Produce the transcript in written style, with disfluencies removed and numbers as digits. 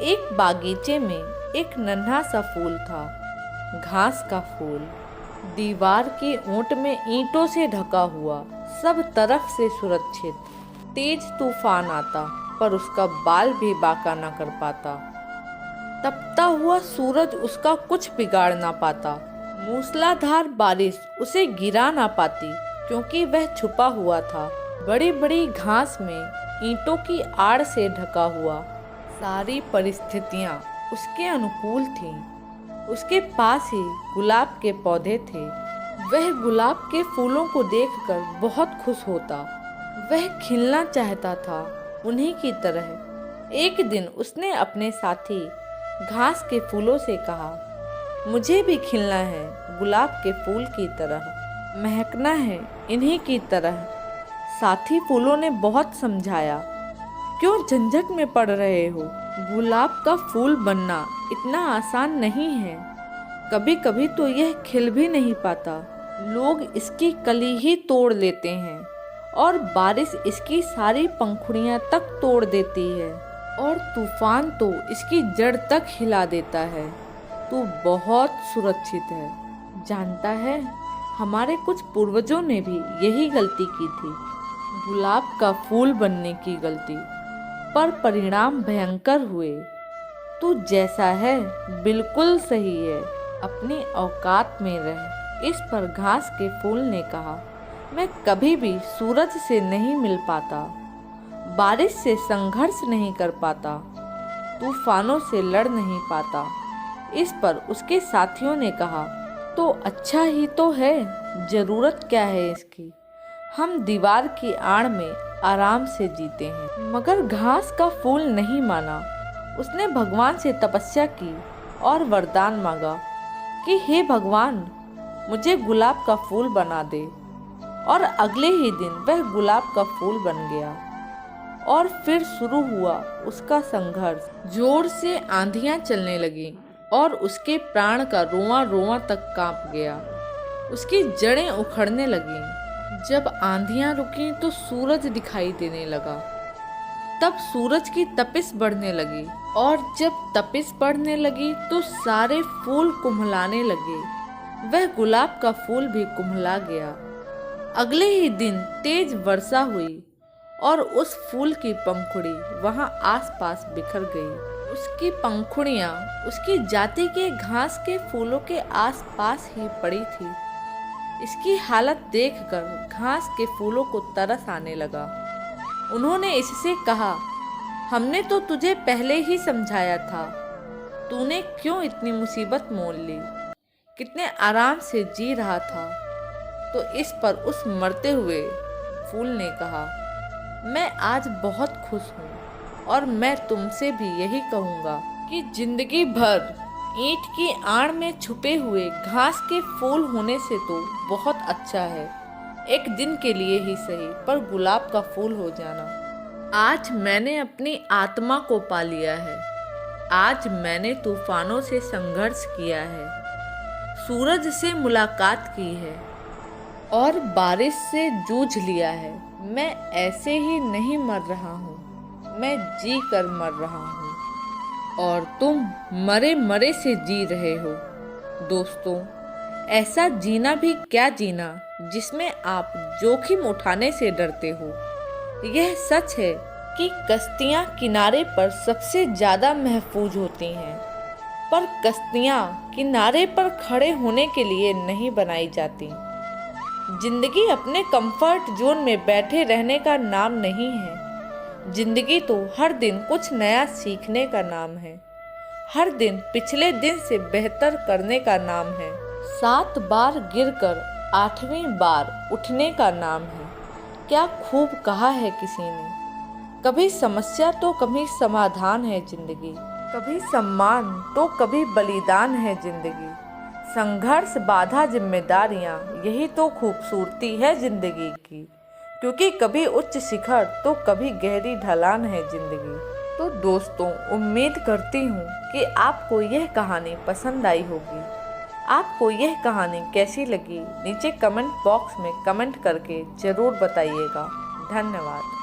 एक बागीचे में एक नन्हा सा फूल था, घास का फूल। दीवार की ओट में ईंटों से ढका हुआ, सब तरफ से सुरक्षित। तेज तूफान आता पर उसका बाल भी बांका न कर पाता। तपता हुआ सूरज उसका कुछ बिगाड़ ना पाता। मूसलाधार बारिश उसे गिरा ना पाती, क्योंकि वह छुपा हुआ था बड़ी बड़ी घास में, ईंटों की आड़ से ढका हुआ। सारी परिस्थितियां उसके अनुकूल थीं। उसके पास ही गुलाब के पौधे थे। वह गुलाब के फूलों को देखकर बहुत खुश होता। वह खिलना चाहता था उन्हीं की तरह। एक दिन उसने अपने साथी घास के फूलों से कहा, मुझे भी खिलना है गुलाब के फूल की तरह, महकना है इन्हीं की तरह। साथी फूलों ने बहुत समझाया, क्यों झंझट में पड़ रहे हो? गुलाब का फूल बनना इतना आसान नहीं है। कभी कभी तो यह खिल भी नहीं पाता। लोग इसकी कली ही तोड़ लेते हैं और बारिश इसकी सारी पंखुड़ियां तक तोड़ देती है, और तूफान तो इसकी जड़ तक हिला देता है। तू बहुत सुरक्षित है। जानता है, हमारे कुछ पूर्वजों ने भी यही गलती की थी, गुलाब का फूल बनने की गलती, पर परिणाम भयंकर हुए। तू जैसा है बिल्कुल सही है, अपनी औकात में रह। इस पर घास के फूल ने कहा, मैं कभी भी सूरज से नहीं मिल पाता, बारिश से संघर्ष नहीं कर पाता, तूफानों से लड़ नहीं पाता। इस पर उसके साथियों ने कहा, तो अच्छा ही तो है, जरूरत क्या है इसकी? हम दीवार की आड़ में आराम से जीते हैं। मगर घास का फूल नहीं माना। उसने भगवान से तपस्या की और वरदान मांगा कि हे भगवान, मुझे गुलाब का फूल बना दे। और अगले ही दिन वह गुलाब का फूल बन गया। और फिर शुरू हुआ उसका संघर्ष। जोर से आंधियां चलने लगी और उसके प्राण का रोंवा रोंवा तक कांप गया। उसकी जड़ें उखड़ने लगीं। जब आंधियां रुकी तो सूरज दिखाई देने लगा। तब सूरज की तपिश बढ़ने लगी, और जब तपिश बढ़ने लगी तो सारे फूल कुम्हलाने लगे। वह गुलाब का फूल भी कुम्हला गया। अगले ही दिन तेज वर्षा हुई और उस फूल की पंखुड़ी वहां आसपास बिखर गई। उसकी पंखुड़ियां उसकी जाति के घास के फूलों के आसपास ही पड़ी थी। इसकी हालत देखकर घास के फूलों को तरस आने लगा। उन्होंने इससे कहा, हमने तो तुझे पहले ही समझाया था, तूने क्यों इतनी मुसीबत मोल ली? कितने आराम से जी रहा था। तो इस पर उस मरते हुए फूल ने कहा, मैं आज बहुत खुश हूँ, और मैं तुमसे भी यही कहूँगा कि जिंदगी भर ईंट की आड़ में छुपे हुए घास के फूल होने से तो बहुत अच्छा है, एक दिन के लिए ही सही, पर गुलाब का फूल हो जाना। आज मैंने अपनी आत्मा को पा लिया है। आज मैंने तूफानों से संघर्ष किया है, सूरज से मुलाकात की है, और बारिश से जूझ लिया है। मैं ऐसे ही नहीं मर रहा हूँ, मैं जी कर मर रहा हूँ, और तुम मरे मरे से जी रहे हो। दोस्तों, ऐसा जीना भी क्या जीना जिसमें आप जोखिम उठाने से डरते हो। यह सच है कि कश्तियाँ किनारे पर सबसे ज़्यादा महफूज होती हैं, पर कश्तियाँ किनारे पर खड़े होने के लिए नहीं बनाई जाती। जिंदगी अपने कंफर्ट जोन में बैठे रहने का नाम नहीं है। जिंदगी तो हर दिन कुछ नया सीखने का नाम है, हर दिन पिछले दिन से बेहतर करने का नाम है। 7 बार गिरकर 8वीं बार उठने का नाम है। क्या खूब कहा है किसी ने। कभी समस्या तो कभी समाधान है जिंदगी, कभी सम्मान तो कभी बलिदान है जिंदगी। संघर्ष, बाधा, जिम्मेदारियां, यही तो खूबसूरती है जिंदगी की। क्योंकि कभी उच्च शिखर तो कभी गहरी ढलान है जिंदगी। तो दोस्तों, उम्मीद करती हूँ कि आपको यह कहानी पसंद आई होगी। आपको यह कहानी कैसी लगी, नीचे कमेंट बॉक्स में कमेंट करके ज़रूर बताइएगा। धन्यवाद।